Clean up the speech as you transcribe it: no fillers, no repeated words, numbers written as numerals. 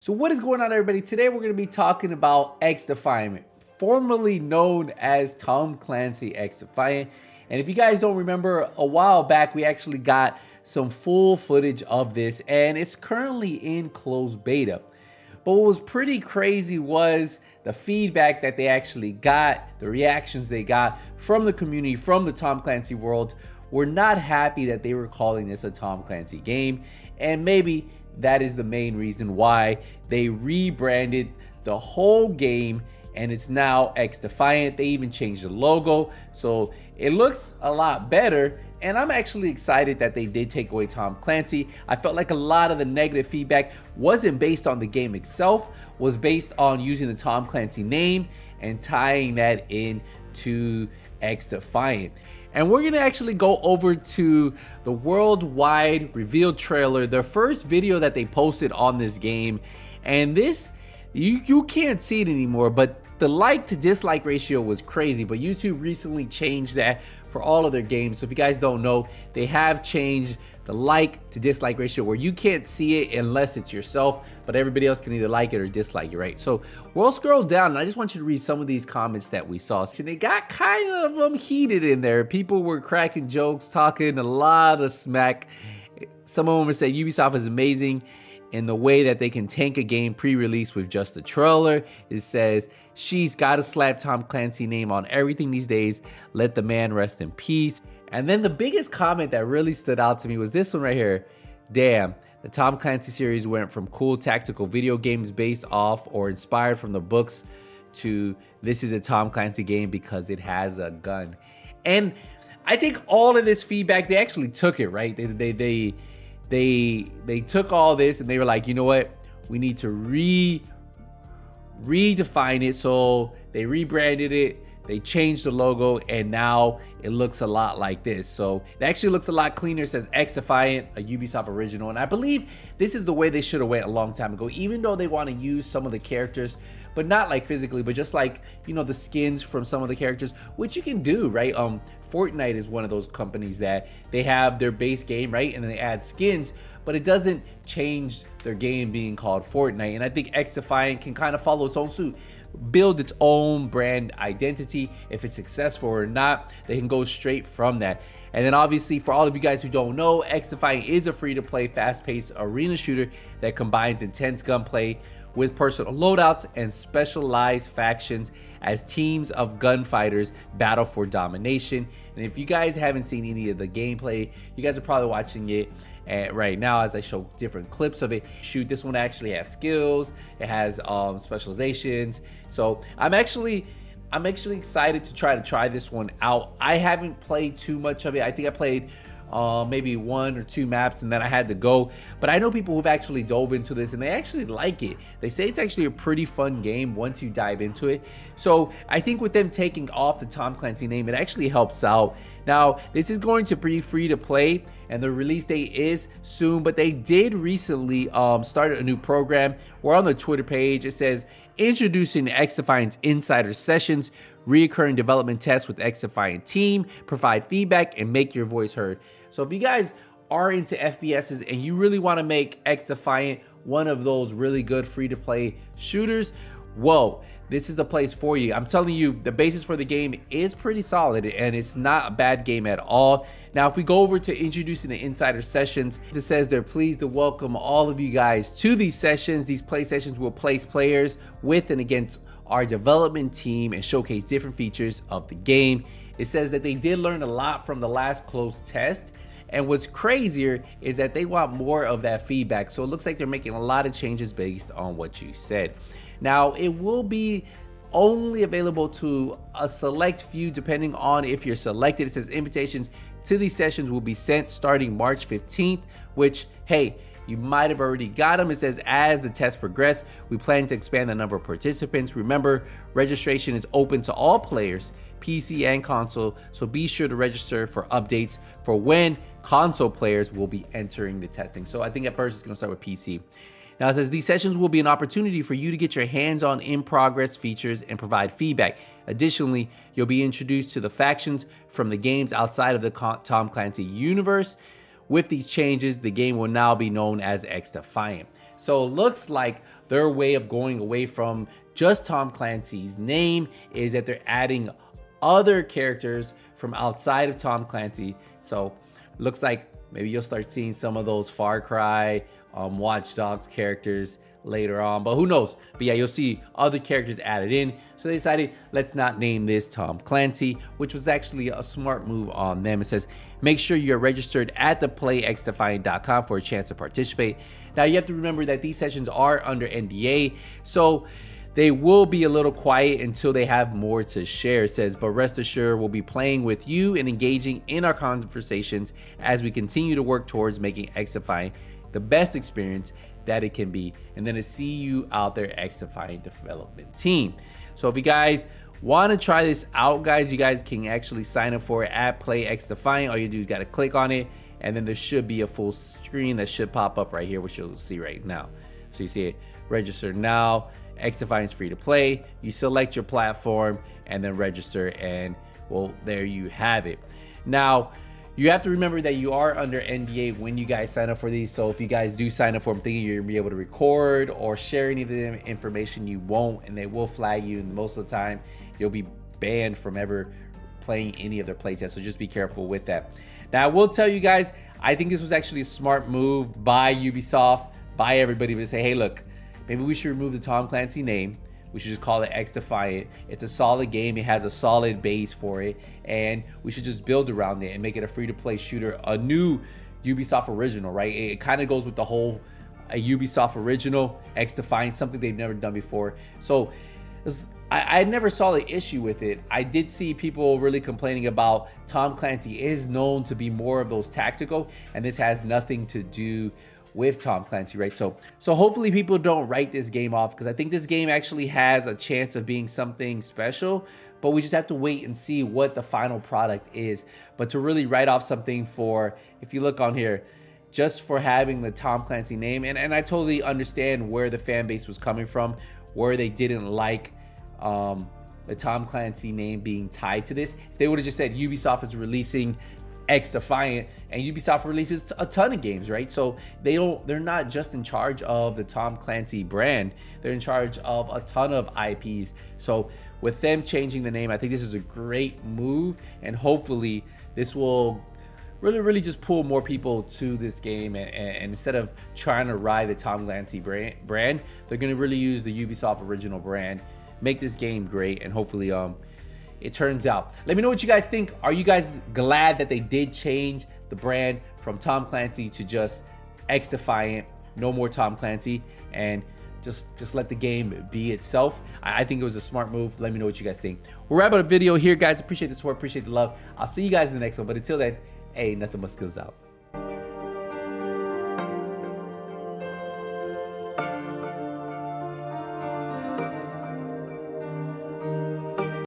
So what is going on, everybody? Today we're going to be talking about Xdefiant, formerly known as Tom Clancy Xdefiant. And if you guys don't remember, a while back we actually got some full footage of this, and it's currently in closed beta. But what was pretty crazy was the feedback that they actually got, the reactions they got from the community, from the Tom Clancy world. Were not happy that they were calling this a Tom Clancy game, and maybe that is the main reason why they rebranded the whole game and it's now Xdefiant. They even changed the logo, so it looks a lot better, and I'm actually excited that they did take away Tom Clancy. I felt like a lot of the negative feedback wasn't based on the game itself, was based on using the Tom Clancy name and tying that in to Xdefiant. And we're gonna actually go over to the worldwide reveal trailer, the first video that they posted on this game. And this, you can't see it anymore, but the like to dislike ratio was crazy. But YouTube recently changed that for all of their games. So if you guys don't know, they have changed the like to dislike ratio where you can't see it unless it's yourself, but everybody else can either like it or dislike it, right? So we'll scroll down, and I just want you to read some of these comments that we saw. So they got kind of heated in there. People were cracking jokes, talking a lot of smack. Some of them were saying Ubisoft is amazing in the way that they can tank a game pre-release with just a trailer. It says, she's gotta slap Tom Clancy name on everything these days. Let the man rest in peace. And then the biggest comment that really stood out to me was this one right here. Damn, the Tom Clancy series went from cool tactical video games based off or inspired from the books to this is a Tom Clancy game because it has a gun. And I think all of this feedback, they actually took it, right? They took all this and they were like, you know what? We need to redefine it. So they rebranded it. They changed the logo, and now it looks a lot like this. So it actually looks a lot cleaner. It says Xdefiant, a Ubisoft original. And I believe this is the way they should have went a long time ago, even though they want to use some of the characters, but not like physically, but just like, you know, the skins from some of the characters, which you can do, right? Fortnite is one of those companies that they have their base game, right? And then they add skins, but it doesn't change their game being called Fortnite. And I think Xdefiant can kind of follow its own suit, build its own brand identity. If it's successful or not, they can go straight from that. And then obviously, for all of you guys who don't know, Xdefiant is a free-to-play, fast-paced arena shooter that combines intense gunplay with personal loadouts and specialized factions as teams of gunfighters battle for domination. And if you guys haven't seen any of the gameplay, you guys are probably watching it right now as I show different clips of it. Shoot, this one actually has skills, it has specializations. So I'm actually excited to try this one out. I haven't played too much of it. I think I played maybe 1 or 2 maps and then I had to go, but I know people who've actually dove into this and they actually like it. They say it's actually a pretty fun game once you dive into it. So I think with them taking off the Tom Clancy name, it actually helps out. Now this is going to be free to play and the release date is soon, but they did recently start a new program. We're on the Twitter page. It says introducing Xdefiant's insider sessions, reoccurring development tests with Xdefiant team, provide feedback and make your voice heard. So if you guys are into FPSs and you really want to make Xdefiant one of those really good free-to-play shooters, whoa, this is the place for you. I'm telling you, the basis for the game is pretty solid and it's not a bad game at all. Now, if we go over to introducing the insider sessions, it says they're pleased to welcome all of you guys to these sessions. These play sessions will place players with and against our development team and showcase different features of the game. It says that they did learn a lot from the last closed test, and what's crazier is that they want more of that feedback. So it looks like they're making a lot of changes based on what you said. Now it will be only available to a select few depending on if you're selected. It says invitations to these sessions will be sent starting March 15th, which, hey, you might have already got them. It says as the tests progress, we plan to expand the number of participants. Remember, registration is open to all players, PC and console, so be sure to register for updates for when console players will be entering the testing. So I think at first it's gonna start with PC. Now it says these sessions will be an opportunity for you to get your hands on in-progress features and provide feedback. Additionally, you'll be introduced to the factions from the games outside of the Tom Clancy universe. With these changes, the game will now be known as Xdefiant. So it looks like their way of going away from just Tom Clancy's name is that they're adding other characters from outside of Tom Clancy. So looks like maybe you'll start seeing some of those Far Cry, Watch Dogs characters later on, but who knows. But yeah, you'll see other characters added in. So they decided, let's not name this Tom Clancy, which was actually a smart move on them. It says, make sure you're registered at theplayxdefiant.com for a chance to participate. Now you have to remember that these sessions are under NDA, so they will be a little quiet until they have more to share. It says, but rest assured we'll be playing with you and engaging in our conversations as we continue to work towards making Xdefiant the best experience that it can be. And then to see you out there, Xdefiant development team. So if you guys want to try this out, guys, you guys can actually sign up for it at Play Xdefiant. All you do is got to click on it, and then there should be a full screen that should pop up right here, which you'll see right now. So you see it, register now. Xdefiant is free to play. You select your platform and then register, and well, there you have it. Now you have to remember that you are under NDA when you guys sign up for these. So if you guys do sign up for them thinking you're gonna be able to record or share any of the information, you won't, and they will flag you, and most of the time you'll be banned from ever playing any of their playtests. So just be careful with that. Now I will tell you guys, I think this was actually a smart move by Ubisoft, by everybody, to say, hey, look, maybe we should remove the Tom Clancy name. We should just call it Xdefiant. It's a solid game. It has a solid base for it, and we should just build around it and make it a free-to-play shooter, a new Ubisoft original, right? It kind of goes with the whole Ubisoft original, Xdefiant, something they've never done before. So I never saw the issue with it. I did see people really complaining about Tom Clancy is known to be more of those tactical, and this has nothing to do with Tom Clancy, right? So hopefully people don't write this game off, because I think this game actually has a chance of being something special, but we just have to wait and see what the final product is. But to really write off something for, if you look on here, just for having the Tom Clancy name, and I totally understand where the fan base was coming from, where they didn't like the Tom Clancy name being tied to this. If they would have just said Ubisoft is releasing Xdefiant, and Ubisoft releases a ton of games, right? So they're not just in charge of the Tom Clancy brand, they're in charge of a ton of IPs. So with them changing the name, I think this is a great move, and hopefully this will really just pull more people to this game, and instead of trying to ride the Tom Clancy brand, they're going to really use the Ubisoft original brand, make this game great, and hopefully it turns out. Let me know what you guys think. Are you guys glad that they did change the brand from Tom Clancy to just Xdefiant, no more Tom Clancy, and just let the game be itself? I think it was a smart move. Let me know what you guys think. We'll wrap up the video here, guys. Appreciate the support, appreciate the love. I'll see you guys in the next one, but until then, hey, nothing but skills out.